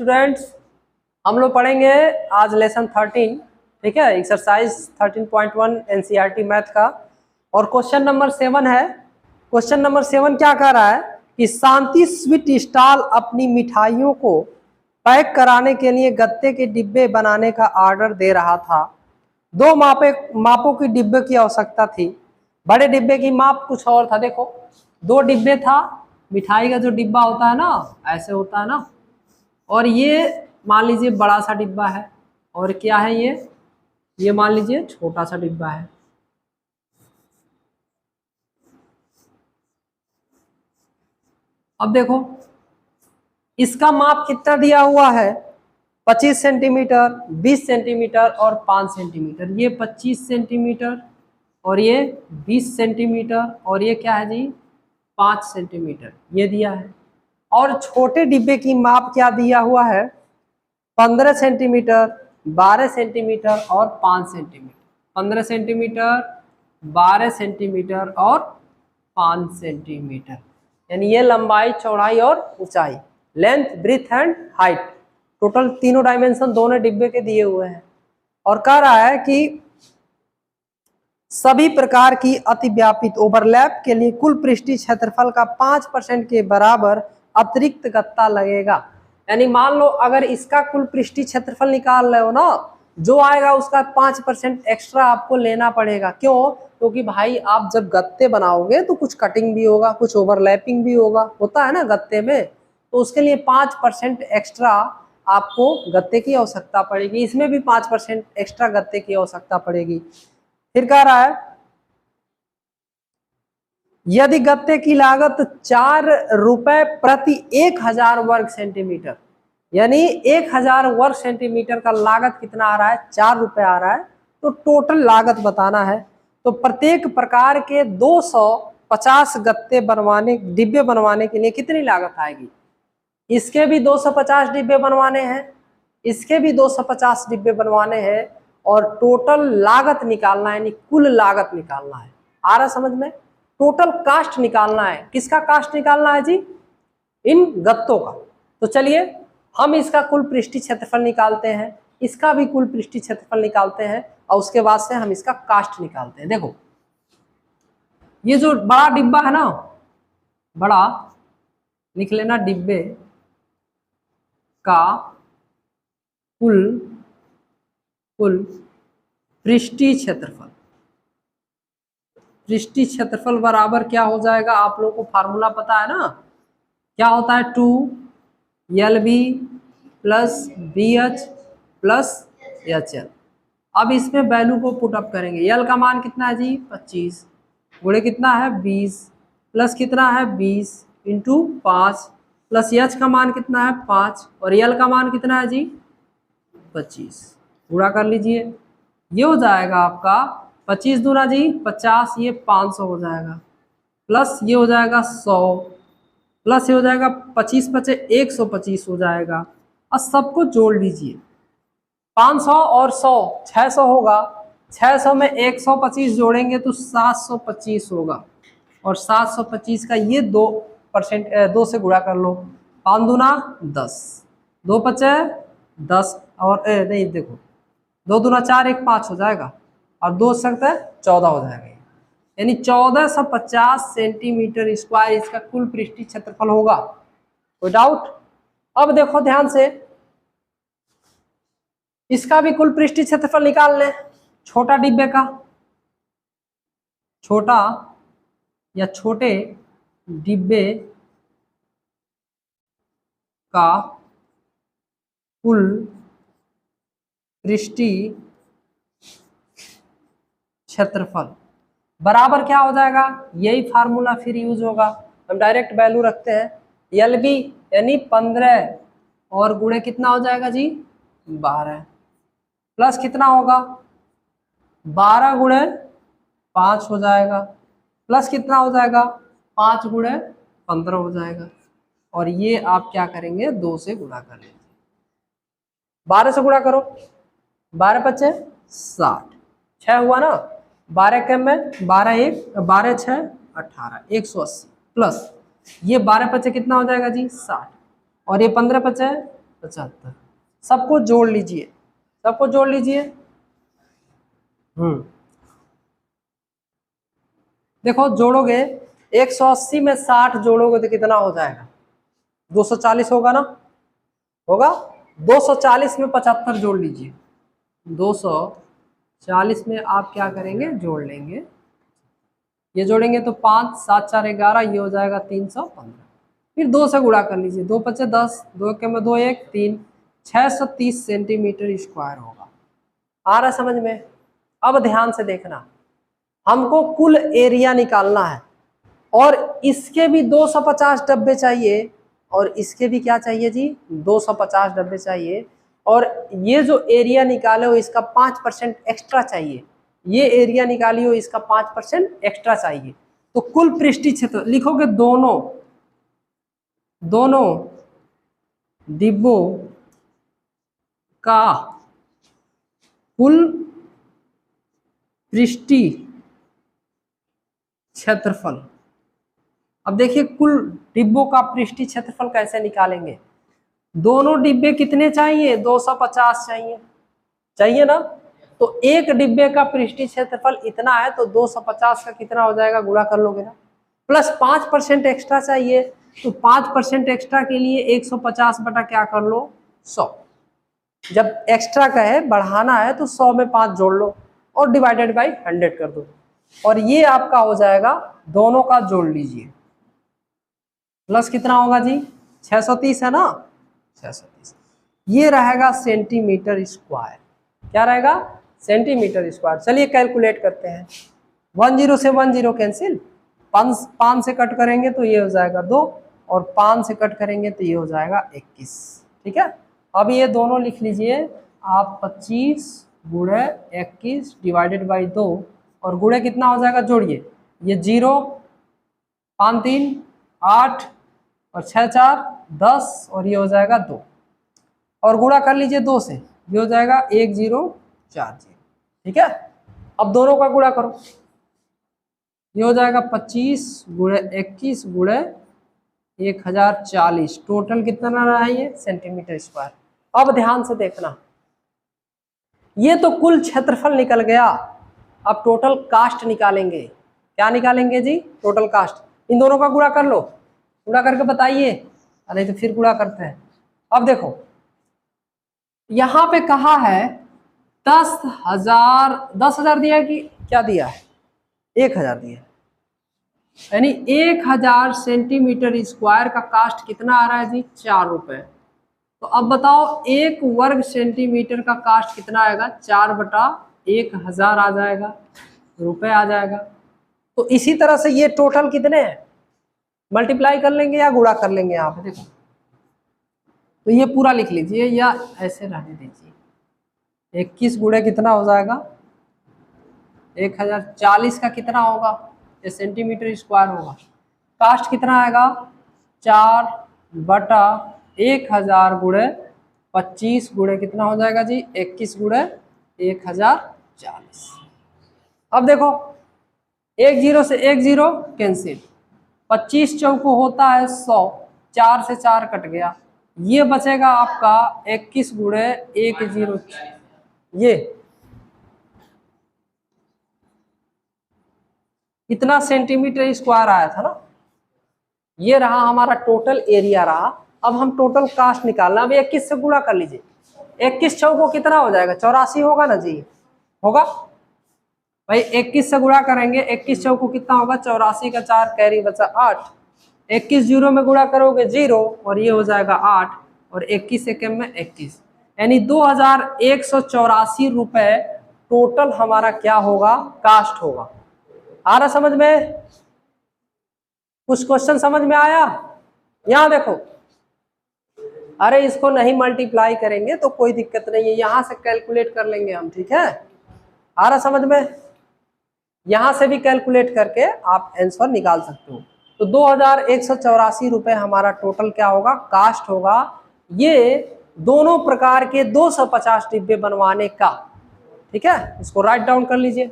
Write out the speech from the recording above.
Students, हम लोग पढ़ेंगे आज लेसन 13, ठीक है, एक्सरसाइज 13.1 एनसीईआरटी मैथ का। और क्वेश्चन नंबर 7 है। क्वेश्चन नंबर 7 क्या कह रहा है कि शांति स्वीट स्टॉल अपनी मिठाइयों को पैक कराने के लिए गत्ते के डिब्बे बनाने का ऑर्डर दे रहा था। दो मापों की डिब्बे की आवश्यकता थी। बड़े डिब्बे की माप कुछ और था, देखो 2 डिब्बे था। मिठाई का जो डिब्बा होता है ना, ऐसे होता है ना, और ये मान लीजिए बड़ा सा डिब्बा है, और क्या है ये मान लीजिए छोटा सा डिब्बा है। अब देखो इसका माप कितना दिया हुआ है, 25 सेंटीमीटर, 20 सेंटीमीटर और 5 सेंटीमीटर। ये 25 सेंटीमीटर और ये 20 सेंटीमीटर और ये क्या है जी 5 सेंटीमीटर, ये दिया है। और छोटे डिब्बे की माप क्या दिया हुआ है, 15 सेंटीमीटर, 12 सेंटीमीटर और 5 सेंटीमीटर। 15 सेंटीमीटर, 12 सेंटीमीटर और 5 सेंटीमीटर, यानी ये लंबाई, चौड़ाई और ऊंचाई, length, breadth and height, total तीनों डायमेंशन दोनों डिब्बे के दिए हुए हैं। और कह रहा है कि सभी प्रकार की अतिव्यापित ओवरलैप के लिए कुल पृष्ठीय क्षेत्रफल का 5% के बराबर अतिरिक्त गत्ता लगेगा। यानी मान लो अगर इसका कुल पृष्ठीय क्षेत्रफल निकाल रहे हो ना, जो आएगा उसका 5% एक्स्ट्रा आपको लेना पड़ेगा। क्यों? क्योंकि भाई आप जब गत्ते बनाओगे तो कुछ कटिंग भी होगा, कुछ ओवरलैपिंग भी होता है ना गत्ते में, तो उसके लिए 5% एक्स्ट्रा आपको गत्ते की आवश्यकता पड़ेगी। इसमें भी 5% एक्स्ट्रा गत्ते की आवश्यकता पड़ेगी। फिर कह रहा है यदि गत्ते की लागत 4 रुपए प्रति 1000 वर्ग सेंटीमीटर, यानी 1000 वर्ग सेंटीमीटर का लागत कितना आ रहा है, 4 रुपए आ रहा है, तो टोटल लागत बताना है। तो प्रत्येक प्रकार के 250 डिब्बे बनवाने के लिए कितनी लागत आएगी। इसके भी 250 डिब्बे बनवाने हैं, इसके भी 250 डिब्बे बनवाने हैं, और टोटल लागत निकालना है, यानी कुल लागत निकालना है। आ रहा समझ में? टोटल कास्ट निकालना है। किसका कास्ट निकालना है जी? इन गत्तों का। तो चलिए हम इसका कुल पृष्ठीय क्षेत्रफल निकालते हैं, इसका भी कुल पृष्ठीय क्षेत्रफल निकालते हैं, और उसके बाद से हम इसका कास्ट निकालते हैं। देखो ये जो बड़ा डिब्बा है ना, बड़ा लिख लेना, डिब्बे का कुल पृष्ठीय क्षेत्रफल बराबर क्या हो जाएगा, आप लोगों को फार्मूला पता है ना, क्या होता है, 2LB plus BH plus HL। अब इसमें वैल्यू को पुट अप करेंगे। L का मान कितना है जी 25, गुणे कितना है 20, प्लस कितना है 20 इंटू 5, प्लस H का मान कितना है 5, और L का मान कितना है जी 25। पूरा कर लीजिए, ये हो जाएगा आपका 25 दूना जी 50, ये 500 हो जाएगा, प्लस ये हो जाएगा 100, प्लस ये हो जाएगा 25 पचे 125 हो जाएगा। और सबको जोड़ लीजिए, 500 और 100 600 होगा, 600 में 125 जोड़ेंगे तो 725 होगा, और 725 का ये 2 से गुणा कर लो, 5 दूना 10, 2 पचे 10, और नहीं देखो 2 दूना 4, 1 5 हो जाएगा, और 2 सकता है 14 हो जाएगा, यानी 1450 सेंटीमीटर स्क्वायर इसका कुल पृष्ठीय क्षेत्रफल होगा। कोई डाउट? अब देखो ध्यान से, इसका भी कुल पृष्ठीय क्षेत्रफल निकाल लें। छोटा डिब्बे का, छोटा या छोटे डिब्बे का कुल पृष्ठीय क्षेत्रफल बराबर क्या हो जाएगा, यही फार्मूला फिर यूज होगा। हम डायरेक्ट वैल्यू रखते हैं, LB यानी 15 और गुणे कितना हो जाएगा जी 12, प्लस कितना होगा 12 गुणे 5 हो जाएगा, प्लस कितना हो जाएगा 5 गुणे 15 हो जाएगा, और ये आप क्या करेंगे 2 से गुणा कर लीजिए। 12 से गुणा करो, 12 पचे 60, 6 हुआ ना, 12 के में 12 1 12 6 18, 180, प्लस ये 12 पचे कितना हो जाएगा जी 60, और ये 15 पचे 75। सबको जोड़ लीजिए, सबको जोड़ लीजिए। देखो जोड़ोगे 180 में 60 जोड़ोगे तो कितना हो जाएगा? 240 होगा ना, होगा। 240 में 75 जोड़ लीजिए। 240 में आप क्या करेंगे? जोड़ लेंगे। ये जोड़ेंगे तो 5 7 4 11, ये हो जाएगा 315। फिर 2 से गुणा कर लीजिए, 2 5 10, 2 के में 2 1 3, 630 सेंटीमीटर स्क्वायर होगा। आ रहा समझ में? अब ध्यान से देखना, हमको कुल एरिया निकालना है और इसके भी 250 डब्बे चाहिए और इसके भी क्या चाहिए जी? 250 डब्बे चाहिए। और ये जो एरिया निकाले हो इसका 5% एक्स्ट्रा चाहिए, ये एरिया निकाली हो इसका 5% एक्स्ट्रा चाहिए। तो कुल पृष्ठीय क्षेत्र लिखोगे, दोनों डिब्बों का कुल पृष्ठीय क्षेत्रफल। अब देखिए कुल डिब्बों का पृष्ठीय क्षेत्रफल कैसे निकालेंगे? दोनों डिब्बे कितने चाहिए? 250 चाहिए ना। तो एक डिब्बे का पृष्ठीय क्षेत्रफल इतना है तो 250 का कितना हो जाएगा? गुणा कर लोगे ना। प्लस 5% एक्स्ट्रा चाहिए, तो 5% एक्स्ट्रा के लिए 150 बटा क्या कर लो? 100। जब एक्स्ट्रा का है, बढ़ाना है, तो 100 में 5 जोड़ लो और डिवाइडेड बाई 100 कर दो और ये आपका हो जाएगा। दोनों का जोड़ लीजिए, प्लस कितना होगा जी? 630 है ना, 630। ये रहेगा सेंटीमीटर स्क्वायर। क्या रहेगा? Centimetre square. चलिए कैलकुलेट करते हैं। 10 से 10 कैंसिल, 5 से कट करेंगे तो ये हो जाएगा 2 और 5 से कट करेंगे तो ये हो जाएगा 21। ठीक है, अब ये दोनों लिख लीजिए आप। 25 गुणे 21 डिवाइडेड बाई 2 और गुणे कितना हो जाएगा? जोड़िए, ये 0, 5 3 8 और 6 4 10 और ये हो जाएगा 2 और गुणा कर लीजिए 2 से, ये हो जाएगा 1040। ठीक है, अब दोनों का गुणा करो, ये हो जाएगा 25 गुणे 21 गुणे 1040। टोटल कितना रहा है? ये सेंटीमीटर स्क्वायर। अब ध्यान से देखना, ये तो कुल क्षेत्रफल निकल गया। अब टोटल कास्ट निकालेंगे। क्या निकालेंगे जी? Total cast. इन दोनों का गुणा कर लो, गुणा करके बताइए, नहीं तो फिर गुणा करते हैं। अब देखो यहां पे कहा है 10,000 दिया है कि क्या दिया है? 1,000 दिया है, यानी 1,000 सेंटीमीटर स्क्वायर का कास्ट कितना आ रहा है जी? 4 रुपए। तो अब बताओ 1 वर्ग सेंटीमीटर का कास्ट कितना आएगा? 4/1000 आ जाएगा, रुपए आ जाएगा। तो इसी तरह से ये टोटल कितने हैं? मल्टीप्लाई कर लेंगे या गुणा कर लेंगे? यहाँ पे देखो, तो ये पूरा लिख लीजिए या ऐसे रहने दीजिए। 21 गुणे कितना हो जाएगा? 1040 का कितना होगा? ये सेंटीमीटर स्क्वायर होगा। कास्ट कितना आएगा? 4/1000 गुणे 25 गुणे कितना हो जाएगा जी? 21 गुणे 1040। अब देखो 1 0 से 1 0 कैंसिल, 25 चौको होता है 100, 4 से 4 कट गया, ये बचेगा आपका 21 गुणे 10। ये इतना सेंटीमीटर स्क्वायर आया था ना, ये रहा हमारा टोटल एरिया रहा। अब हम टोटल कास्ट निकालना, अब 21 से गुणा कर लीजिए। 21 चौको कितना हो जाएगा? 84 होगा ना जी? होगा भाई, 21 से गुणा करेंगे, 21 चौको कितना होगा? 84 का 4 कैरी बचा 8। 21 जीरो में गुणा करोगे 0 और ये हो जाएगा 8 और 21 से कम में 21, यानी 2184 रुपए टोटल हमारा क्या होगा? कास्ट होगा। आ रहा समझ में? कुछ क्वेश्चन समझ में आया? यहां देखो, अरे इसको नहीं मल्टीप्लाई करेंगे तो कोई दिक्कत नहीं है, यहां से कैलकुलेट कर लेंगे हम। ठीक है, आ रहा समझ में? यहां से भी कैलकुलेट करके आप आंसर निकाल सकते हो। तो 2184 रुपए हमारा टोटल क्या होगा? कास्ट होगा। ये दोनों प्रकार के 250 डिब्बे बनवाने का। ठीक है, इसको राइट डाउन कर लीजिए।